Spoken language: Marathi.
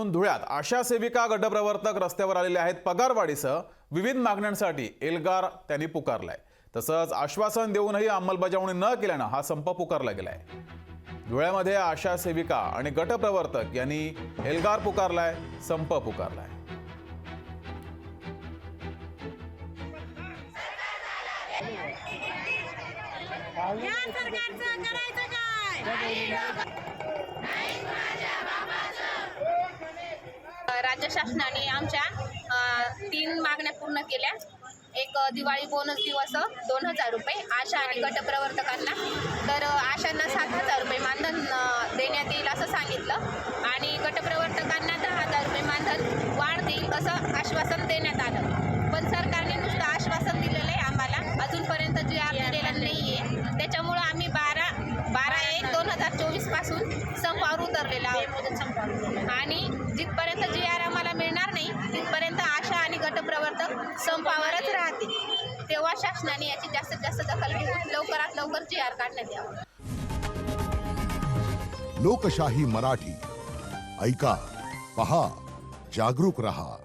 अजून धुळ्यात आशा सेविका गटप्रवर्तक रस्त्यावर आलेले आहेत। पगारवाढीसह विविध मागण्यांसाठी एल्गार त्यांनी पुकारलाय। तसंच आश्वासन देऊनही अंमलबजावणी न केल्यानं हा संप पुकारला गेलाय। धुळ्यामध्ये आशा सेविका आणि गटप्रवर्तक यांनी एल्गार पुकारलाय, संप पुकारलाय। या सरकारचं करायचं काय? राज्य शासनाने आमच्या 3 मागण्या पूर्ण केल्या। एक दिवाळी बोनस दिवस 2000 रुपये आशा आणि गटप्रवर्तकांना, तर आशांना 7000 रुपये मानधन देण्यात येईल असं सांगितलं आणि गटप्रवर्तकांना 10000 रुपये मानधन वाढ देईल असं आश्वासन देण्यात आलं। पण सरकारने नुसतं आश्वासन दिलेलं आहे, आम्हाला अजूनपर्यंत जी आर दिलेला नाही आहे। त्याच्यामुळं आम्ही 12/1/2024 पासून संपावर उतरलेला आहोत आणि जिथपर्यंत जी आर आम्हाला मिळणार नाही तिथपर्यंत आशा आणि गटप्रवर्तक संपावरच राहतील। तेव्हा शासनाने याची जास्तीत जास्त दखल घेऊन लवकरात लवकर जी आर काढण्यात यावं। लोकशाही मराठी ऐका, पहा, जागरूक रहा।